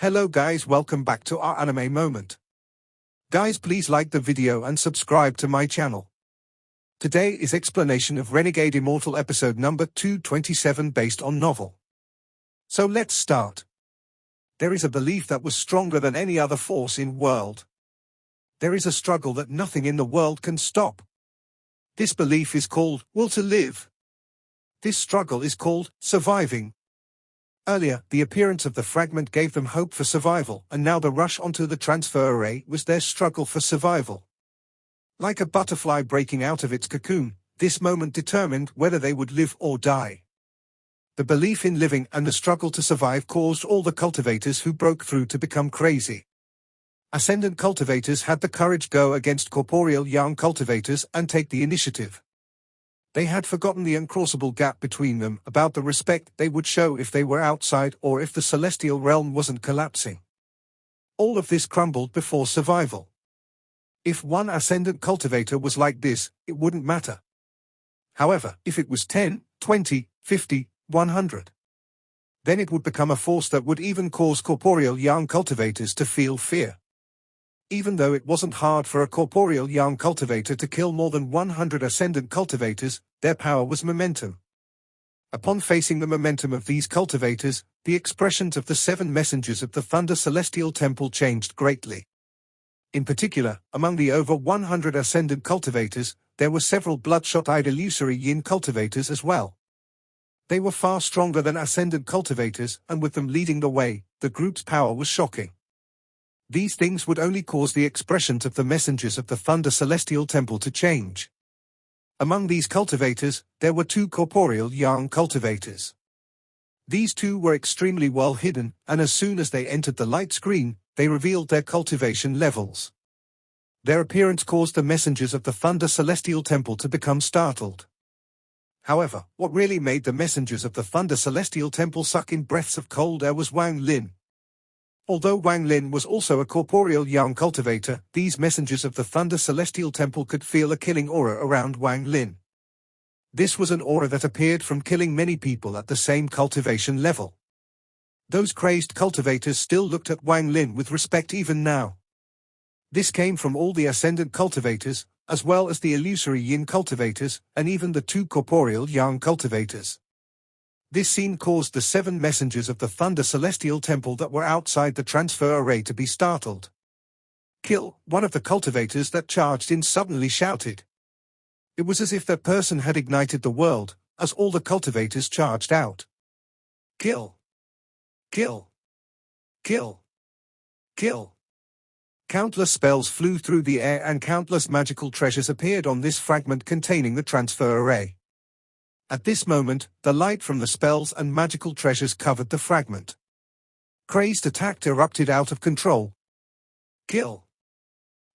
Hello guys, welcome back to our anime moment. Guys, please like the video and subscribe to my channel. Today is explanation of Renegade Immortal episode number 227 based on novel. So let's start. There is a belief that was stronger than any other force in world. There is a struggle that nothing in the world can stop. This belief is called will to live. This struggle is called surviving. Earlier, the appearance of the fragment gave them hope for survival, and now the rush onto the transfer array was their struggle for survival. Like a butterfly breaking out of its cocoon, this moment determined whether they would live or die. The belief in living and the struggle to survive caused all the cultivators who broke through to become crazy. Ascendant cultivators had the courage to go against corporeal young cultivators and take the initiative. They had forgotten the uncrossable gap between them about the respect they would show if they were outside or if the celestial realm wasn't collapsing. All of this crumbled before survival. If one ascendant cultivator was like this, it wouldn't matter. However, if it was 10, 20, 50, 100, then it would become a force that would even cause corporeal young cultivators to feel fear. Even though it wasn't hard for a corporeal young cultivator to kill more than 100 ascendant cultivators, their power was momentum. Upon facing the momentum of these cultivators, the expressions of the 7 messengers of the Thunder Celestial Temple changed greatly. In particular, among the over 100 ascendant cultivators, there were several bloodshot-eyed illusory yin cultivators as well. They were far stronger than ascendant cultivators, and with them leading the way, the group's power was shocking. These things would only cause the expressions of the messengers of the Thunder Celestial Temple to change. Among these cultivators, there were 2 corporeal young cultivators. These 2 were extremely well hidden, and as soon as they entered the light screen, they revealed their cultivation levels. Their appearance caused the messengers of the Thunder Celestial Temple to become startled. However, what really made the messengers of the Thunder Celestial Temple suck in breaths of cold air was Wang Lin. Although Wang Lin was also a corporeal young cultivator, these messengers of the Thunder Celestial Temple could feel a killing aura around Wang Lin. This was an aura that appeared from killing many people at the same cultivation level. Those crazed cultivators still looked at Wang Lin with respect even now. This came from all the ascendant cultivators, as well as the illusory yin cultivators, and even the 2 corporeal young cultivators. This scene caused the 7 messengers of the Thunder Celestial Temple that were outside the transfer array to be startled. "Kill!" one of the cultivators that charged in suddenly shouted. It was as if that person had ignited the world, as all the cultivators charged out. "Kill! Kill! Kill! Kill!" Countless spells flew through the air and countless magical treasures appeared on this fragment containing the transfer array. At this moment, the light from the spells and magical treasures covered the fragment. Crazed attack erupted out of control. "Kill!"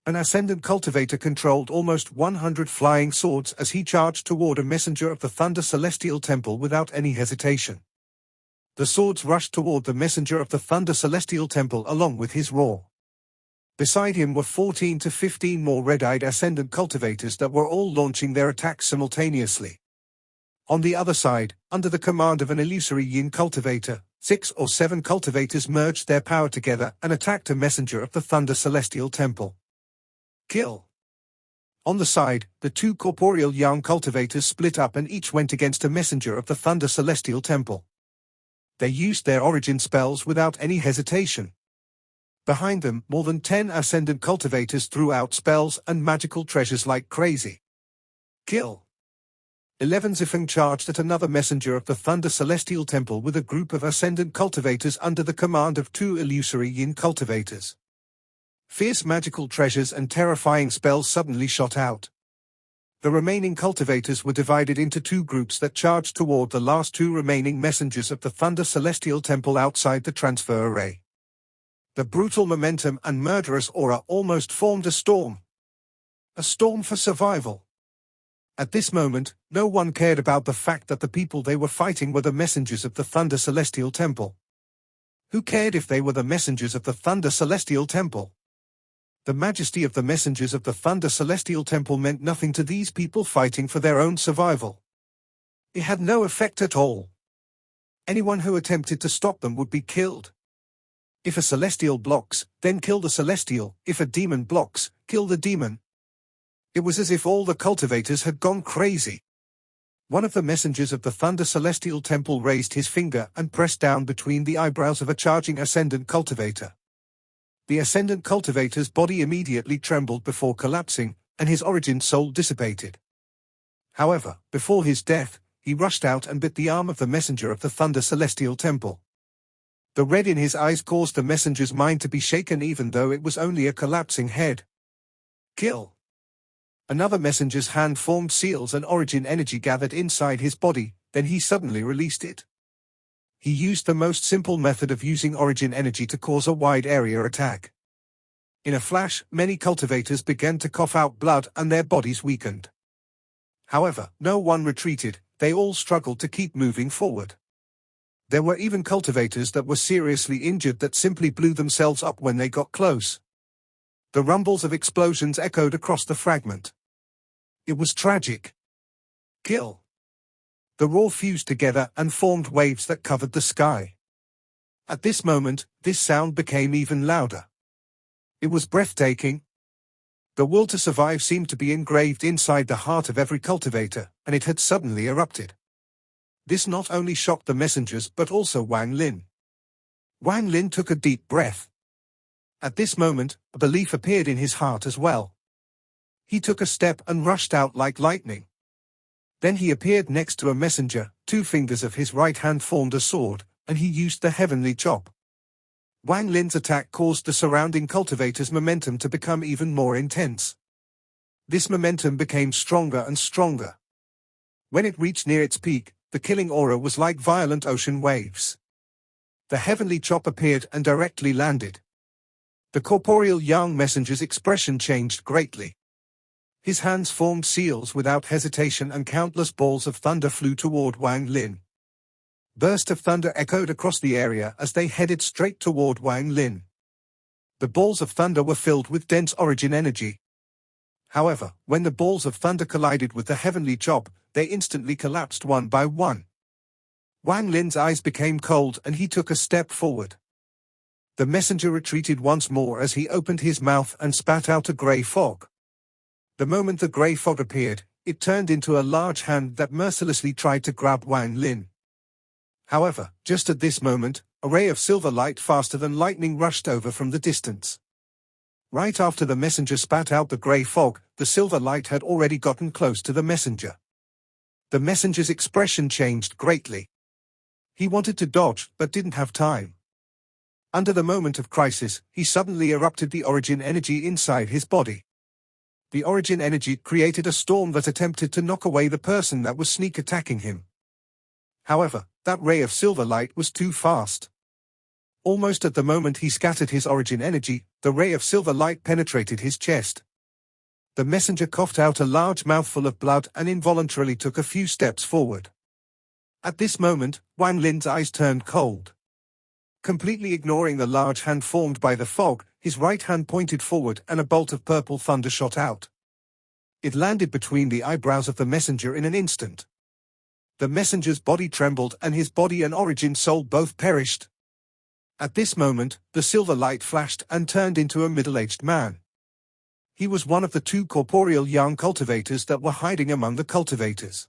An ascendant cultivator controlled almost 100 flying swords as he charged toward a messenger of the Thunder Celestial Temple without any hesitation. The swords rushed toward the messenger of the Thunder Celestial Temple along with his roar. Beside him were 14 to 15 more red-eyed ascendant cultivators that were all launching their attacks simultaneously. On the other side, under the command of an illusory yin cultivator, 6 or 7 cultivators merged their power together and attacked a messenger of the Thunder Celestial Temple. "Kill!" On the side, the 2 corporeal young cultivators split up and each went against a messenger of the Thunder Celestial Temple. They used their origin spells without any hesitation. Behind them, more than 10 ascendant cultivators threw out spells and magical treasures like crazy. "Kill!" 11 Zifeng charged at another messenger of the Thunder Celestial Temple with a group of ascendant cultivators under the command of 2 illusory yin cultivators. Fierce magical treasures and terrifying spells suddenly shot out. The remaining cultivators were divided into 2 groups that charged toward the last 2 remaining messengers of the Thunder Celestial Temple outside the transfer array. The brutal momentum and murderous aura almost formed a storm. A storm for survival. At this moment, no one cared about the fact that the people they were fighting were the messengers of the Thunder Celestial Temple. Who cared if they were the messengers of the Thunder Celestial Temple? The majesty of the messengers of the Thunder Celestial Temple meant nothing to these people fighting for their own survival. It had no effect at all. Anyone who attempted to stop them would be killed. If a celestial blocks, then kill the celestial. If a demon blocks, kill the demon. It was as if all the cultivators had gone crazy. One of the messengers of the Thunder Celestial Temple raised his finger and pressed down between the eyebrows of a charging Ascendant cultivator. The Ascendant cultivator's body immediately trembled before collapsing, and his origin soul dissipated. However, before his death, he rushed out and bit the arm of the messenger of the Thunder Celestial Temple. The red in his eyes caused the messenger's mind to be shaken even though it was only a collapsing head. Kill. Another messenger's hand formed seals and origin energy gathered inside his body, then he suddenly released it. He used the most simple method of using origin energy to cause a wide area attack. In a flash, many cultivators began to cough out blood and their bodies weakened. However, no one retreated, they all struggled to keep moving forward. There were even cultivators that were seriously injured that simply blew themselves up when they got close. The rumbles of explosions echoed across the fragment. It was tragic. Kill. The roar fused together and formed waves that covered the sky. At this moment, this sound became even louder. It was breathtaking. The will to survive seemed to be engraved inside the heart of every cultivator, and it had suddenly erupted. This not only shocked the messengers but also Wang Lin. Wang Lin took a deep breath. At this moment, a belief appeared in his heart as well. He took a step and rushed out like lightning. Then he appeared next to a messenger, 2 fingers of his right hand formed a sword, and he used the heavenly chop. Wang Lin's attack caused the surrounding cultivators' momentum to become even more intense. This momentum became stronger and stronger. When it reached near its peak, the killing aura was like violent ocean waves. The heavenly chop appeared and directly landed. The corporeal young messenger's expression changed greatly. His hands formed seals without hesitation and countless balls of thunder flew toward Wang Lin. Bursts of thunder echoed across the area as they headed straight toward Wang Lin. The balls of thunder were filled with dense origin energy. However, when the balls of thunder collided with the heavenly chop, they instantly collapsed one by one. Wang Lin's eyes became cold and he took a step forward. The messenger retreated once more as he opened his mouth and spat out a grey fog. The moment the grey fog appeared, it turned into a large hand that mercilessly tried to grab Wang Lin. However, just at this moment, a ray of silver light faster than lightning rushed over from the distance. Right after the messenger spat out the grey fog, the silver light had already gotten close to the messenger. The messenger's expression changed greatly. He wanted to dodge, but didn't have time. Under the moment of crisis, he suddenly erupted the origin energy inside his body. The origin energy created a storm that attempted to knock away the person that was sneak attacking him. However, that ray of silver light was too fast. Almost at the moment he scattered his origin energy, the ray of silver light penetrated his chest. The messenger coughed out a large mouthful of blood and involuntarily took a few steps forward. At this moment, Wang Lin's eyes turned cold. Completely ignoring the large hand formed by the fog, his right hand pointed forward and a bolt of purple thunder shot out. It landed between the eyebrows of the messenger in an instant. The messenger's body trembled and his body and origin soul both perished. At this moment, the silver light flashed and turned into a middle-aged man. He was one of the 2 corporeal young cultivators that were hiding among the cultivators.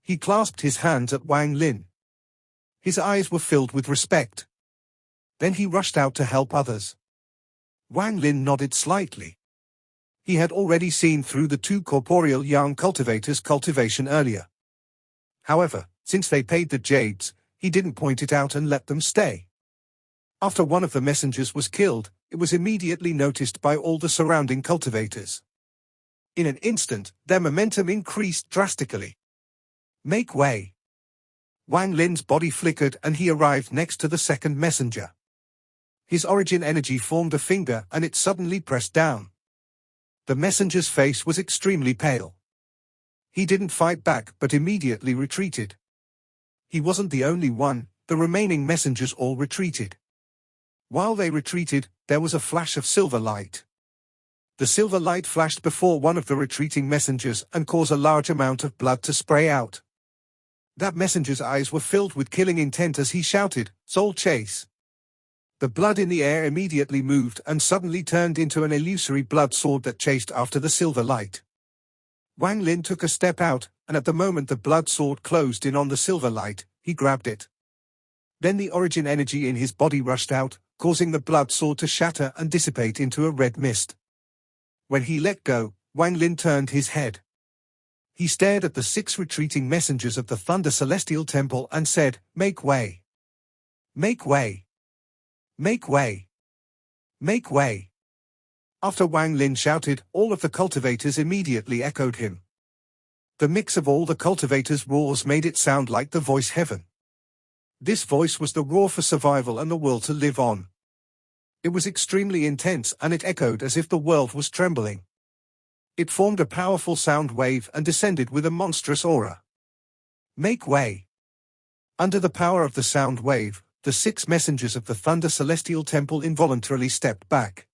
He clasped his hands at Wang Lin. His eyes were filled with respect. Then he rushed out to help others. Wang Lin nodded slightly. He had already seen through the 2 corporeal young cultivators' cultivation earlier. However, since they paid the jades, he didn't point it out and let them stay. After one of the messengers was killed, it was immediately noticed by all the surrounding cultivators. In an instant, their momentum increased drastically. Make way. Wang Lin's body flickered and he arrived next to the second messenger. His origin energy formed a finger and it suddenly pressed down. The messenger's face was extremely pale. He didn't fight back but immediately retreated. He wasn't the only one, the remaining messengers all retreated. While they retreated, there was a flash of silver light. The silver light flashed before one of the retreating messengers and caused a large amount of blood to spray out. That messenger's eyes were filled with killing intent as he shouted, "Soul chase!" The blood in the air immediately moved and suddenly turned into an illusory blood sword that chased after the silver light. Wang Lin took a step out, and at the moment the blood sword closed in on the silver light, he grabbed it. Then the origin energy in his body rushed out, causing the blood sword to shatter and dissipate into a red mist. When he let go, Wang Lin turned his head. He stared at the 6 retreating messengers of the Thunder Celestial Temple and said, "Make way! Make way! Make way! Make way!" After Wang Lin shouted, all of the cultivators immediately echoed him. The mix of all the cultivators' roars made it sound like the voice heaven. This voice was the roar for survival and the will to live on. It was extremely intense and it echoed as if the world was trembling. It formed a powerful sound wave and descended with a monstrous aura. Make way! Under the power of the sound wave, the 6 messengers of the Thunder Celestial Temple involuntarily stepped back.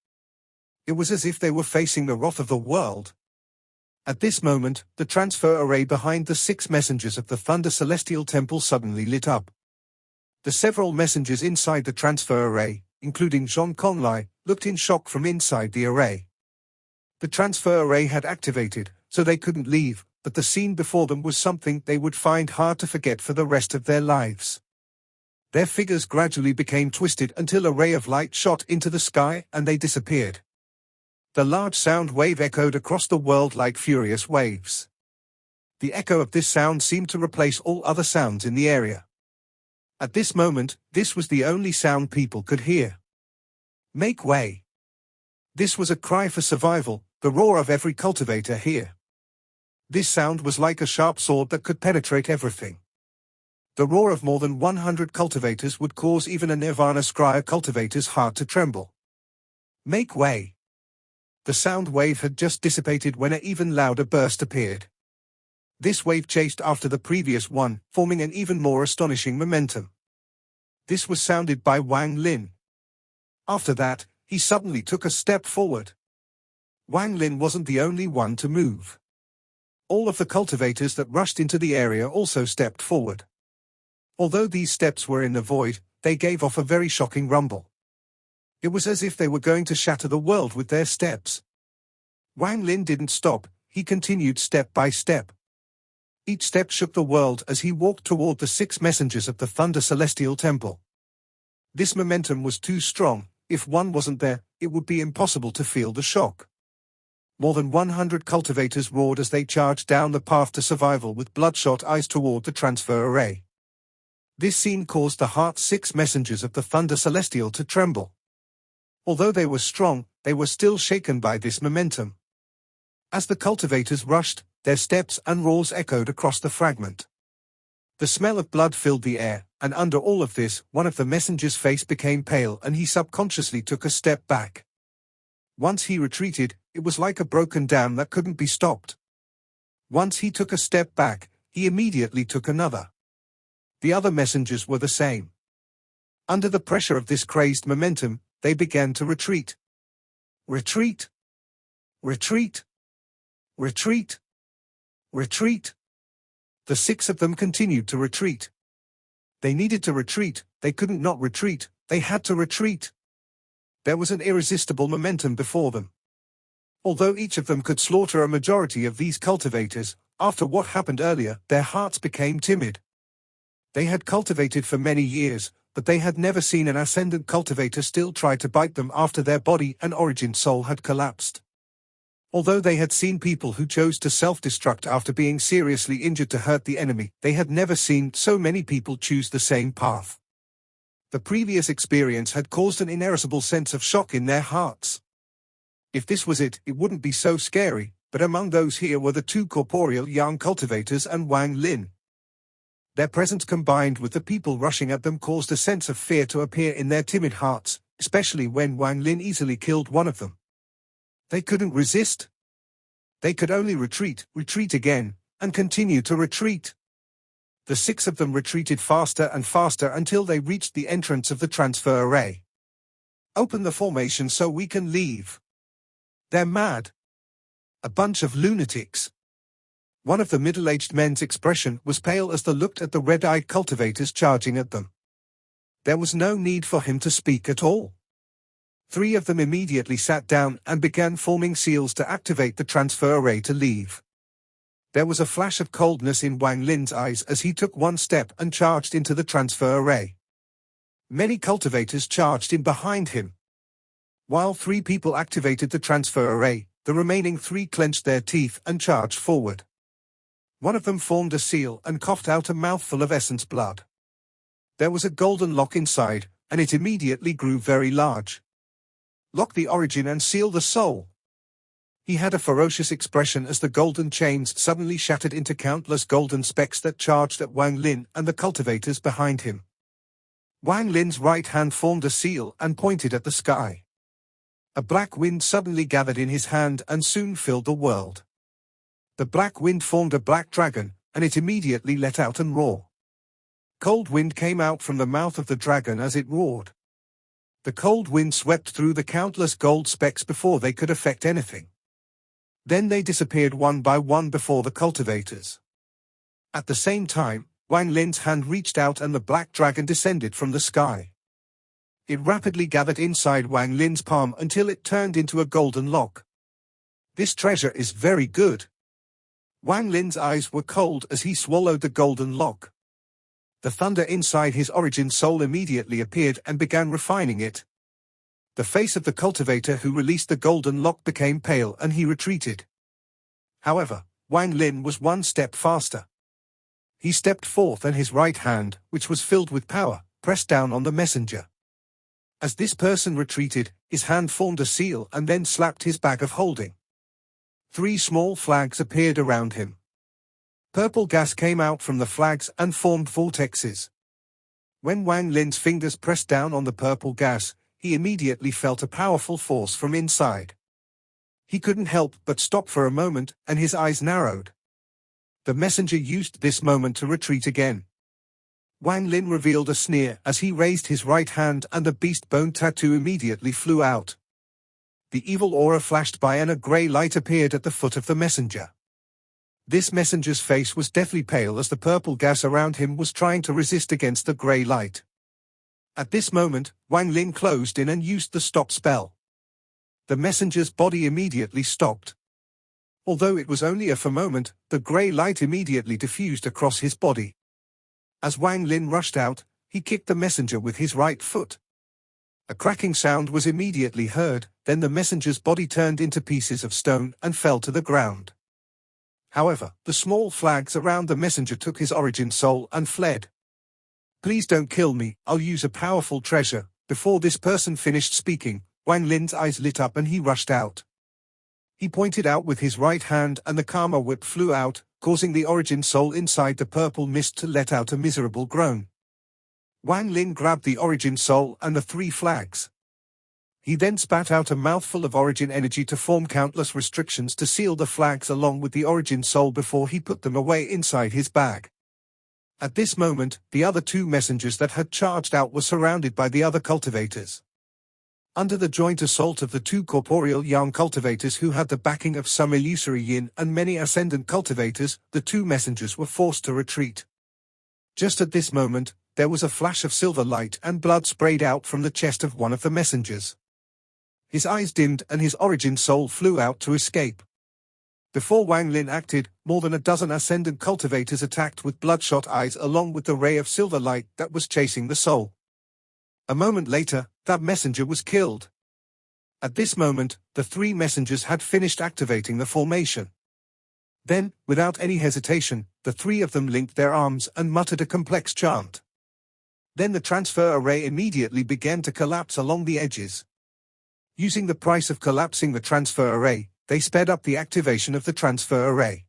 It was as if they were facing the wrath of the world. At this moment, the transfer array behind the 6 messengers of the Thunder Celestial Temple suddenly lit up. The several messengers inside the transfer array, including Zhong Conlai, looked in shock from inside the array. The transfer array had activated, so they couldn't leave, but the scene before them was something they would find hard to forget for the rest of their lives. Their figures gradually became twisted until a ray of light shot into the sky and they disappeared. The large sound wave echoed across the world like furious waves. The echo of this sound seemed to replace all other sounds in the area. At this moment, this was the only sound people could hear. Make way! This was a cry for survival, the roar of every cultivator here. This sound was like a sharp sword that could penetrate everything. The roar of more than 100 cultivators would cause even a Nirvana Scryer cultivator's heart to tremble. Make way! The sound wave had just dissipated when an even louder burst appeared. This wave chased after the previous one, forming an even more astonishing momentum. This was sounded by Wang Lin. After that, he suddenly took a step forward. Wang Lin wasn't the only one to move. All of the cultivators that rushed into the area also stepped forward. Although these steps were in the void, they gave off a very shocking rumble. It was as if they were going to shatter the world with their steps. Wang Lin didn't stop, he continued step by step. Each step shook the world as he walked toward the 6 messengers of the Thunder Celestial Temple. This momentum was too strong, if one wasn't there, it would be impossible to feel the shock. More than 100 cultivators roared as they charged down the path to survival with bloodshot eyes toward the transfer array. This scene caused the Heart 6 messengers of the Thunder Celestial to tremble. Although they were strong, they were still shaken by this momentum. As the cultivators rushed, their steps and roars echoed across the fragment. The smell of blood filled the air, and under all of this, one of the messengers' face became pale and he subconsciously took a step back. Once he retreated, it was like a broken dam that couldn't be stopped. Once he took a step back, he immediately took another. The other messengers were the same. Under the pressure of this crazed momentum, they began to retreat. Retreat! Retreat! Retreat! Retreat! The 6 of them continued to retreat. They needed to retreat, they couldn't not retreat, they had to retreat. There was an irresistible momentum before them. Although each of them could slaughter a majority of these cultivators, after what happened earlier, their hearts became timid. They had cultivated for many years, but they had never seen an ascendant cultivator still try to bite them after their body and origin soul had collapsed. Although they had seen people who chose to self-destruct after being seriously injured to hurt the enemy, they had never seen so many people choose the same path. The previous experience had caused an inerresistible sense of shock in their hearts. If this was it, it wouldn't be so scary, but among those here were the 2 corporeal young cultivators and Wang Lin. Their presence combined with the people rushing at them caused a sense of fear to appear in their timid hearts, especially when Wang Lin easily killed one of them. They couldn't resist. They could only retreat, retreat again, and continue to retreat. The 6 of them retreated faster and faster until they reached the entrance of the transfer array. Open the formation so we can leave. They're mad. A bunch of lunatics. One of the middle-aged men's expression was pale as they looked at the red-eyed cultivators charging at them. There was no need for him to speak at all. 3 of them immediately sat down and began forming seals to activate the transfer array to leave. There was a flash of coldness in Wang Lin's eyes as he took one step and charged into the transfer array. Many cultivators charged in behind him. While 3 people activated the transfer array, the remaining 3 clenched their teeth and charged forward. One of them formed a seal and coughed out a mouthful of essence blood. There was a golden lock inside, and it immediately grew very large. Lock the origin and seal the soul. He had a ferocious expression as the golden chains suddenly shattered into countless golden specks that charged at Wang Lin and the cultivators behind him. Wang Lin's right hand formed a seal and pointed at the sky. A black wind suddenly gathered in his hand and soon filled the world. The black wind formed a black dragon, and it immediately let out and roar. Cold wind came out from the mouth of the dragon as it roared. The cold wind swept through the countless gold specks before they could affect anything. Then they disappeared one by one before the cultivators. At the same time, Wang Lin's hand reached out and the black dragon descended from the sky. It rapidly gathered inside Wang Lin's palm until it turned into a golden lock. This treasure is very good. Wang Lin's eyes were cold as he swallowed the golden lock. The thunder inside his origin soul immediately appeared and began refining it. The face of the cultivator who released the golden lock became pale and he retreated. However, Wang Lin was one step faster. He stepped forth and his right hand, which was filled with power, pressed down on the messenger. As this person retreated, his hand formed a seal and then slapped his bag of holding. 3 small flags appeared around him. Purple gas came out from the flags and formed vortexes. When Wang Lin's fingers pressed down on the purple gas, he immediately felt a powerful force from inside. He couldn't help but stop for a moment, and his eyes narrowed. The messenger used this moment to retreat again. Wang Lin revealed a sneer as he raised his right hand and the beast bone tattoo immediately flew out. The evil aura flashed by and a grey light appeared at the foot of the messenger. This messenger's face was deathly pale as the purple gas around him was trying to resist against the grey light. At this moment, Wang Lin closed in and used the stop spell. The messenger's body immediately stopped. Although it was only for a moment, the grey light immediately diffused across his body. As Wang Lin rushed out, he kicked the messenger with his right foot. A cracking sound was immediately heard, then the messenger's body turned into pieces of stone and fell to the ground. However, the small flags around the messenger took his origin soul and fled. Please don't kill me, I'll use a powerful treasure. Before this person finished speaking, Wang Lin's eyes lit up and he rushed out. He pointed out with his right hand and the karma whip flew out, causing the origin soul inside the purple mist to let out a miserable groan. Wang Lin grabbed the origin soul and the 3 flags. He then spat out a mouthful of origin energy to form countless restrictions to seal the flags along with the origin soul before he put them away inside his bag. At this moment, the other 2 messengers that had charged out were surrounded by the other cultivators. Under the joint assault of the 2 corporeal yang cultivators who had the backing of some illusory yin and many ascendant cultivators, the 2 messengers were forced to retreat. Just at this moment, there was a flash of silver light and blood sprayed out from the chest of one of the messengers. His eyes dimmed and his origin soul flew out to escape. Before Wang Lin acted, more than a dozen ascendant cultivators attacked with bloodshot eyes along with the ray of silver light that was chasing the soul. A moment later, that messenger was killed. At this moment, the 3 messengers had finished activating the formation. Then, without any hesitation, the 3 of them linked their arms and muttered a complex chant. Then the transfer array immediately began to collapse along the edges. Using the price of collapsing the transfer array, they sped up the activation of the transfer array.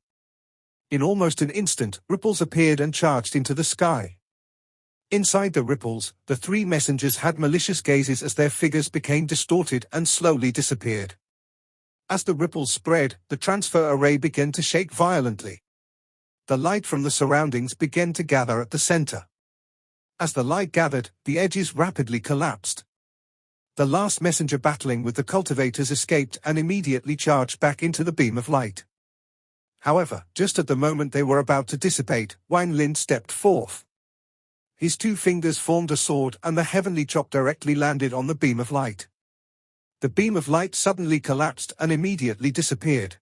In almost an instant, ripples appeared and charged into the sky. Inside the ripples, the 3 messengers had malicious gazes as their figures became distorted and slowly disappeared. As the ripples spread, the transfer array began to shake violently. The light from the surroundings began to gather at the center. As the light gathered, the edges rapidly collapsed. The last messenger battling with the cultivators escaped and immediately charged back into the beam of light. However, just at the moment they were about to dissipate, Wang Lin stepped forth. His 2 fingers formed a sword and the heavenly chop directly landed on the beam of light. The beam of light suddenly collapsed and immediately disappeared.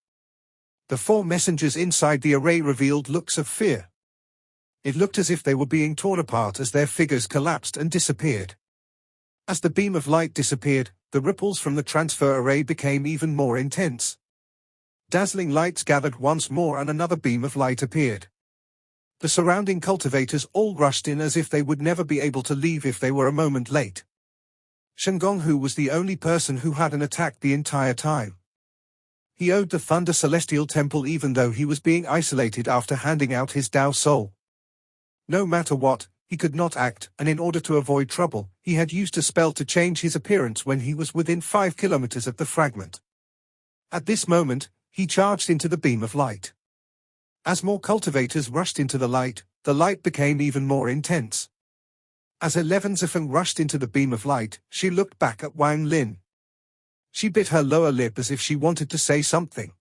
The 4 messengers inside the array revealed looks of fear. It looked as if they were being torn apart as their figures collapsed and disappeared. As the beam of light disappeared, the ripples from the transfer array became even more intense. Dazzling lights gathered once more and another beam of light appeared. The surrounding cultivators all rushed in as if they would never be able to leave if they were a moment late. Shengonghu was the only person who hadn't attacked the entire time. He owed the Thunder Celestial Temple even though he was being isolated after handing out his Tao Soul. No matter what, he could not act, and in order to avoid trouble, he had used a spell to change his appearance when he was within 5 kilometers of the fragment. At this moment, he charged into the beam of light. As more cultivators rushed into the light became even more intense. As 11 Zifeng rushed into the beam of light, she looked back at Wang Lin. She bit her lower lip as if she wanted to say something.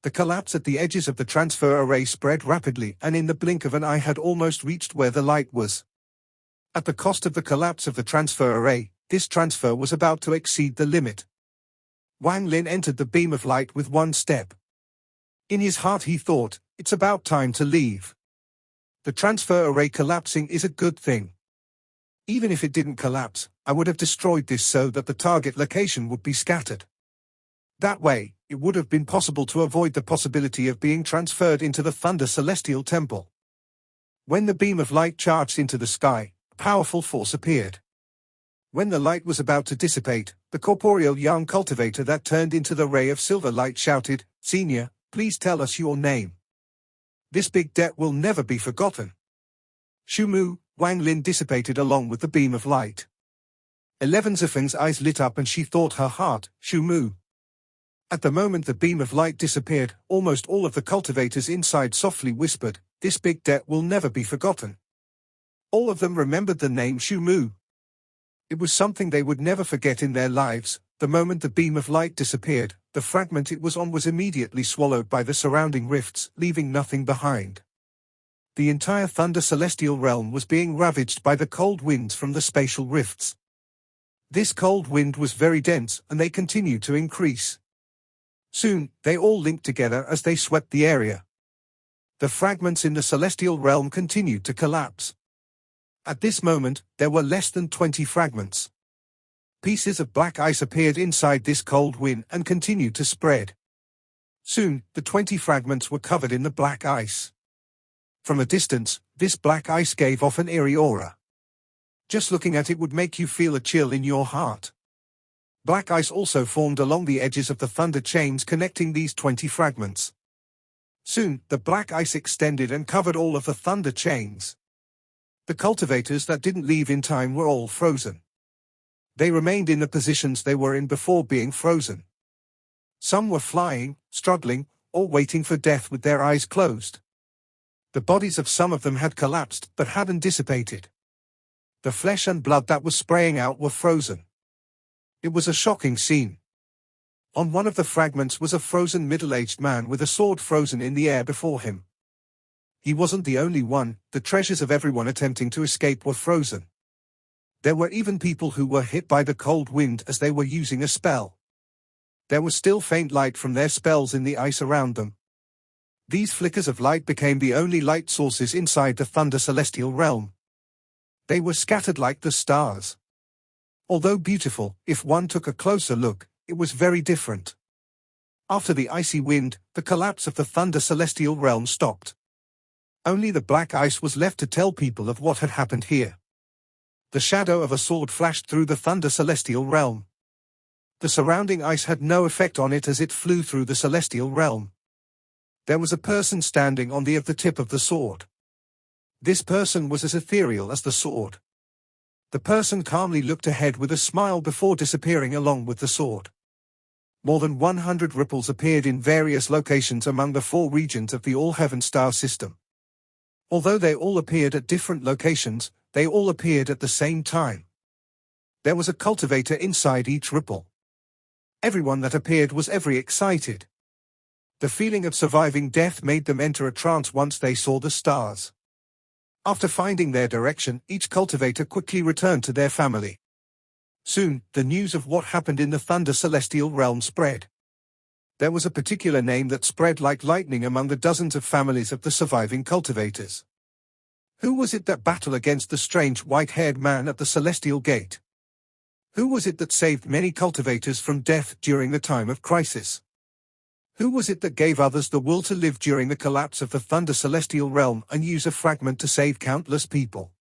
The collapse at the edges of the transfer array spread rapidly and in the blink of an eye had almost reached where the light was. At the cost of the collapse of the transfer array, this transfer was about to exceed the limit. Wang Lin entered the beam of light with 1 step. In his heart he thought, it's about time to leave. The transfer array collapsing is a good thing. Even if it didn't collapse, I would have destroyed this so that the target location would be scattered. That way, it would have been possible to avoid the possibility of being transferred into the Thunder Celestial Temple. When the beam of light charged into the sky, a powerful force appeared. When the light was about to dissipate, the corporeal young cultivator that turned into the ray of silver light shouted, "Senior, please tell us your name. This big debt will never be forgotten." Shumu, Wang Lin dissipated along with the beam of light. 11 Zifeng's eyes lit up and she thought her heart, Shumu. At the moment the beam of light disappeared, almost all of the cultivators inside softly whispered, "This big debt will never be forgotten." All of them remembered the name Shumu. It was something they would never forget in their lives. The moment the beam of light disappeared, the fragment it was on was immediately swallowed by the surrounding rifts, leaving nothing behind. The entire Thunder Celestial Realm was being ravaged by the cold winds from the spatial rifts. This cold wind was very dense and they continued to increase. Soon, they all linked together as they swept the area. The fragments in the Celestial Realm continued to collapse. At this moment, there were less than 20 fragments. Pieces of black ice appeared inside this cold wind and continued to spread. Soon, the 20 fragments were covered in the black ice. From a distance, this black ice gave off an eerie aura. Just looking at it would make you feel a chill in your heart. Black ice also formed along the edges of the thunder chains connecting these 20 fragments. Soon, the black ice extended and covered all of the thunder chains. The cultivators that didn't leave in time were all frozen. They remained in the positions they were in before being frozen. Some were flying, struggling, or waiting for death with their eyes closed. The bodies of some of them had collapsed but hadn't dissipated. The flesh and blood that was spraying out were frozen. It was a shocking scene. On one of the fragments was a frozen middle-aged man with a sword frozen in the air before him. He wasn't the only one, the treasures of everyone attempting to escape were frozen. There were even people who were hit by the cold wind as they were using a spell. There was still faint light from their spells in the ice around them. These flickers of light became the only light sources inside the Thunder Celestial Realm. They were scattered like the stars. Although beautiful, if one took a closer look, it was very different. After the icy wind, the collapse of the Thunder Celestial Realm stopped. Only the black ice was left to tell people of what had happened here. The shadow of a sword flashed through the Thunder Celestial Realm. The surrounding ice had no effect on it as it flew through the Celestial Realm. There was a person standing on the tip of the sword. This person was as ethereal as the sword. The person calmly looked ahead with a smile before disappearing along with the sword. More than 100 ripples appeared in various locations among the 4 regions of the All-Heaven Star system. Although they all appeared at different locations, they all appeared at the same time. There was a cultivator inside each ripple. Everyone that appeared was very excited. The feeling of surviving death made them enter a trance once they saw the stars. After finding their direction, each cultivator quickly returned to their family. Soon, the news of what happened in the Thunder Celestial realm spread. There was a particular name that spread like lightning among the dozens of families of the surviving cultivators. Who was it that battled against the strange white-haired man at the Celestial Gate? Who was it that saved many cultivators from death during the time of crisis? Who was it that gave others the will to live during the collapse of the Thunder Celestial realm and use a fragment to save countless people?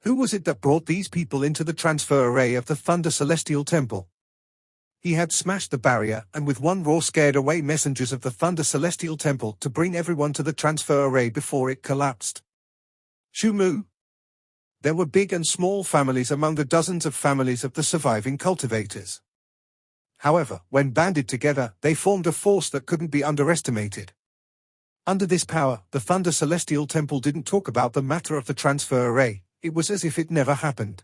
Who was it that brought these people into the transfer array of the Thunder Celestial Temple? He had smashed the barrier and with one roar scared away messengers of the Thunder Celestial Temple to bring everyone to the transfer array before it collapsed. Shumu. There were big and small families among the dozens of families of the surviving cultivators. However, when banded together, they formed a force that couldn't be underestimated. Under this power, the Thunder Celestial Temple didn't talk about the matter of the transfer array. It was as if it never happened.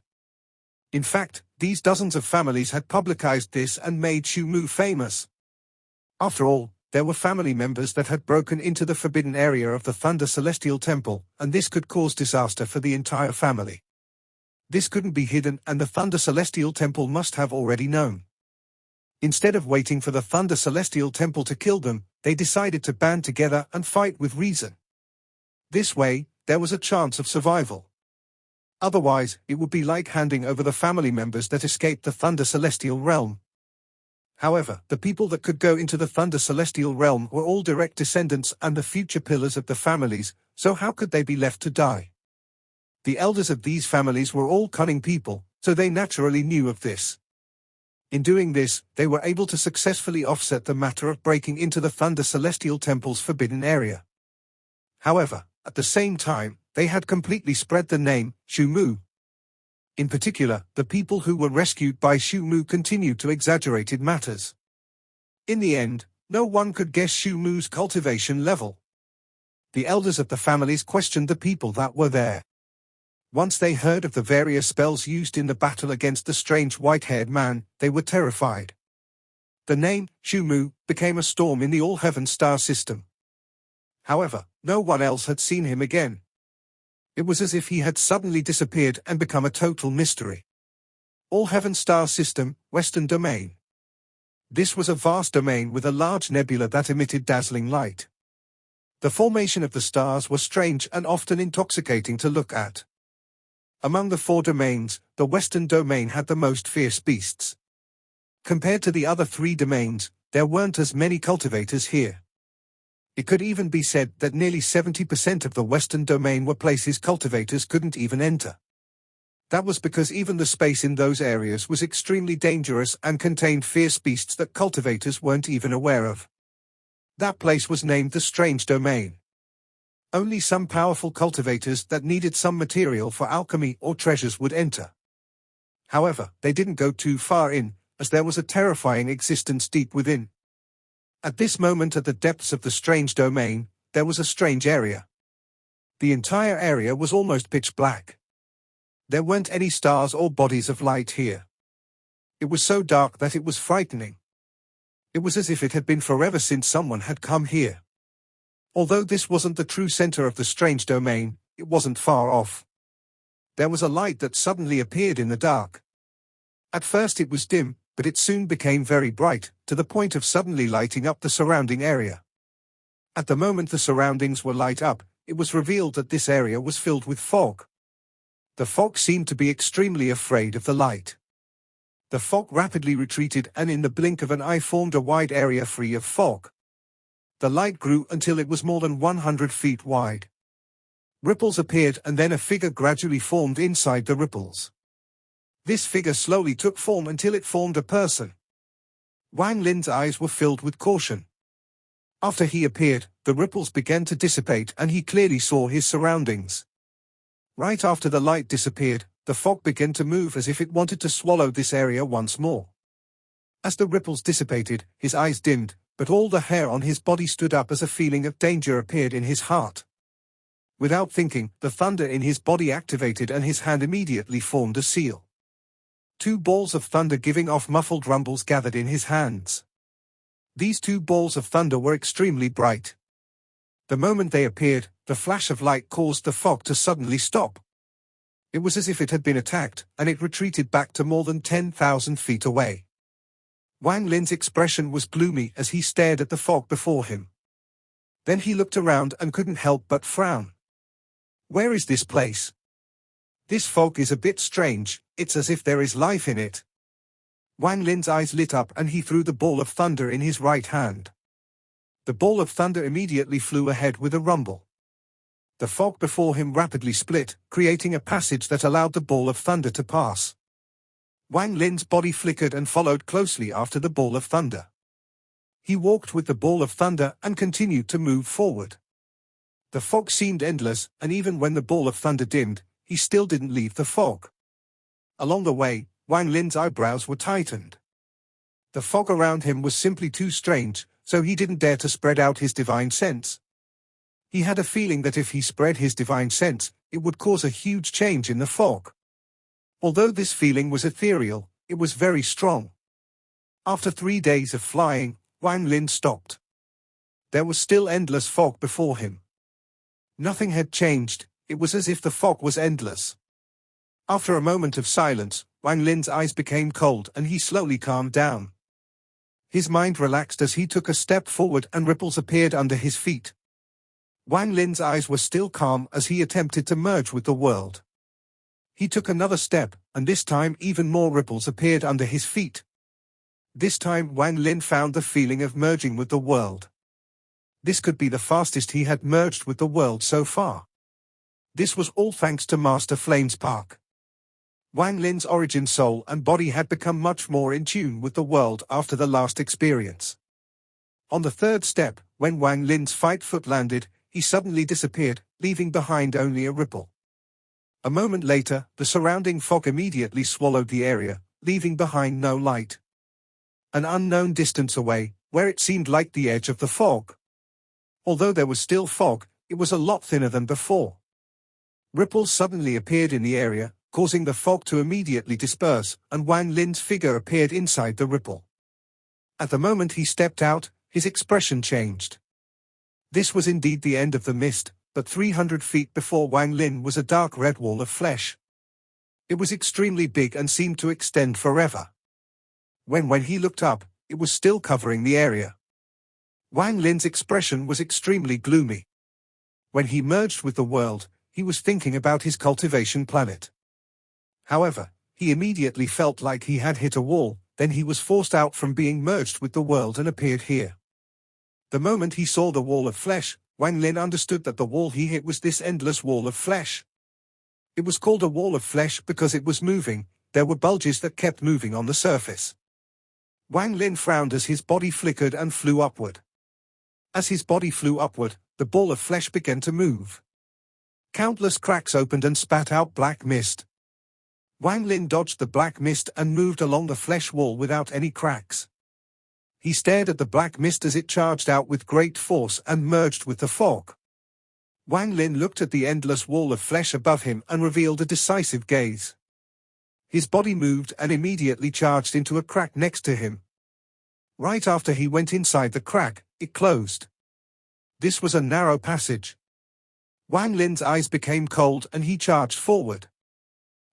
In fact, these dozens of families had publicized this and made Shumu famous. After all, there were family members that had broken into the forbidden area of the Thunder Celestial Temple, and this could cause disaster for the entire family. This couldn't be hidden, and the Thunder Celestial Temple must have already known. Instead of waiting for the Thunder Celestial Temple to kill them, they decided to band together and fight with reason. This way, there was a chance of survival. Otherwise, it would be like handing over the family members that escaped the Thunder Celestial realm. However, the people that could go into the Thunder Celestial realm were all direct descendants and the future pillars of the families, so how could they be left to die? The elders of these families were all cunning people, so they naturally knew of this. In doing this, they were able to successfully offset the matter of breaking into the Thunder Celestial Temple's forbidden area. However, at the same time, they had completely spread the name, Shumu. In particular, the people who were rescued by Shumu continued to exaggerate matters. In the end, no one could guess Shumu's cultivation level. The elders of the families questioned the people that were there. Once they heard of the various spells used in the battle against the strange white-haired man, they were terrified. The name, Shumu, became a storm in the All-Heaven star system. However, no one else had seen him again. It was as if he had suddenly disappeared and become a total mystery. All-Heaven star system, Western Domain. This was a vast domain with a large nebula that emitted dazzling light. The formation of the stars was strange and often intoxicating to look at. Among the 4 domains, the Western Domain had the most fierce beasts. Compared to the other 3 domains, there weren't as many cultivators here. It could even be said that nearly 70% of the Western Domain were places cultivators couldn't even enter. That was because even the space in those areas was extremely dangerous and contained fierce beasts that cultivators weren't even aware of. That place was named the Strange Domain. Only some powerful cultivators that needed some material for alchemy or treasures would enter. However, they didn't go too far in, as there was a terrifying existence deep within. At this moment, at the depths of the Strange Domain, there was a strange area. The entire area was almost pitch black. There weren't any stars or bodies of light here. It was so dark that it was frightening. It was as if it had been forever since someone had come here. Although this wasn't the true center of the Strange Domain, it wasn't far off. There was a light that suddenly appeared in the dark. At first it was dim, but it soon became very bright, to the point of suddenly lighting up the surrounding area. At the moment the surroundings were light up, it was revealed that this area was filled with fog. The fog seemed to be extremely afraid of the light. The fog rapidly retreated and in the blink of an eye formed a wide area free of fog. The light grew until it was more than 100 feet wide. Ripples appeared and then a figure gradually formed inside the ripples. This figure slowly took form until it formed a person. Wang Lin's eyes were filled with caution. After he appeared, the ripples began to dissipate and he clearly saw his surroundings. Right after the light disappeared, the fog began to move as if it wanted to swallow this area once more. As the ripples dissipated, his eyes dimmed, but all the hair on his body stood up as a feeling of danger appeared in his heart. Without thinking, the thunder in his body activated and his hand immediately formed a seal. 2 balls of thunder giving off muffled rumbles gathered in his hands. These 2 balls of thunder were extremely bright. The moment they appeared, the flash of light caused the fog to suddenly stop. It was as if it had been attacked, and it retreated back to more than 10,000 feet away. Wang Lin's expression was gloomy as he stared at the fog before him. Then he looked around and couldn't help but frown. Where is this place? This fog is a bit strange, it's as if there is life in it. Wang Lin's eyes lit up and he threw the ball of thunder in his right hand. The ball of thunder immediately flew ahead with a rumble. The fog before him rapidly split, creating a passage that allowed the ball of thunder to pass. Wang Lin's body flickered and followed closely after the ball of thunder. He walked with the ball of thunder and continued to move forward. The fog seemed endless, and even when the ball of thunder dimmed, he still didn't leave the fog. Along the way, Wang Lin's eyebrows were tightened. The fog around him was simply too strange, so he didn't dare to spread out his divine sense. He had a feeling that if he spread his divine sense, it would cause a huge change in the fog. Although this feeling was ethereal, it was very strong. After 3 days of flying, Wang Lin stopped. There was still endless fog before him. Nothing had changed, it was as if the fog was endless. After a moment of silence, Wang Lin's eyes became cold and he slowly calmed down. His mind relaxed as he took a step forward and ripples appeared under his feet. Wang Lin's eyes were still calm as he attempted to merge with the world. He took another step, and this time even more ripples appeared under his feet. This time Wang Lin found the feeling of merging with the world. This could be the fastest he had merged with the world so far. This was all thanks to Master Flame's Spark. Wang Lin's origin soul and body had become much more in tune with the world after the last experience. On the third step, when Wang Lin's fight foot landed, he suddenly disappeared, leaving behind only a ripple. A moment later, the surrounding fog immediately swallowed the area, leaving behind no light. An unknown distance away, where it seemed like the edge of the fog. Although there was still fog, it was a lot thinner than before. Ripples suddenly appeared in the area, causing the fog to immediately disperse, and Wang Lin's figure appeared inside the ripple. At the moment he stepped out, his expression changed. This was indeed the end of the mist, but 300 feet before Wang Lin was a dark red wall of flesh. It was extremely big and seemed to extend forever. When he looked up, it was still covering the area. Wang Lin's expression was extremely gloomy. When he merged with the world, he was thinking about his cultivation planet. However, he immediately felt like he had hit a wall, then he was forced out from being merged with the world and appeared here. The moment he saw the wall of flesh, Wang Lin understood that the wall he hit was this endless wall of flesh. It was called a wall of flesh because it was moving, there were bulges that kept moving on the surface. Wang Lin frowned as his body flickered and flew upward. As his body flew upward, the ball of flesh began to move. Countless cracks opened and spat out black mist. Wang Lin dodged the black mist and moved along the flesh wall without any cracks. He stared at the black mist as it charged out with great force and merged with the fog. Wang Lin looked at the endless wall of flesh above him and revealed a decisive gaze. His body moved and immediately charged into a crack next to him. Right after he went inside the crack, it closed. This was a narrow passage. Wang Lin's eyes became cold and he charged forward.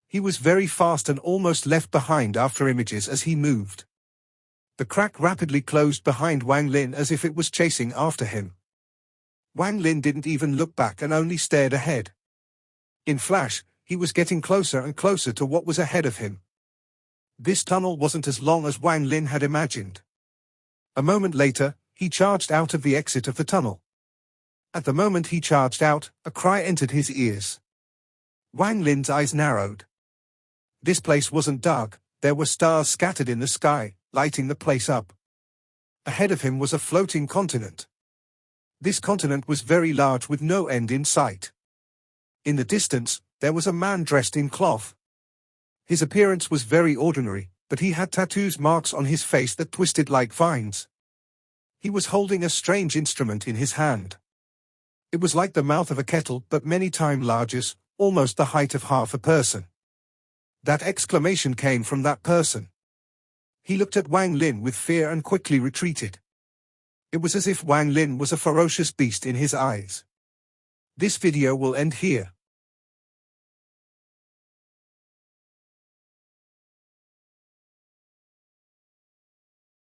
He was very fast and almost left behind after images as he moved. The crack rapidly closed behind Wang Lin as if it was chasing after him. Wang Lin didn't even look back and only stared ahead. In flash, he was getting closer and closer to what was ahead of him. This tunnel wasn't as long as Wang Lin had imagined. A moment later, he charged out of the exit of the tunnel. At the moment he charged out, a cry entered his ears. Wang Lin's eyes narrowed. This place wasn't dark, there were stars scattered in the sky, lighting the place up. Ahead of him was a floating continent. This continent was very large with no end in sight. In the distance, there was a man dressed in cloth. His appearance was very ordinary, but he had tattoos marks on his face that twisted like vines. He was holding a strange instrument in his hand. It was like the mouth of a kettle but many times larger, almost the height of half a person. That exclamation came from that person. He looked at Wang Lin with fear and quickly retreated. It was as if Wang Lin was a ferocious beast in his eyes. This video will end here.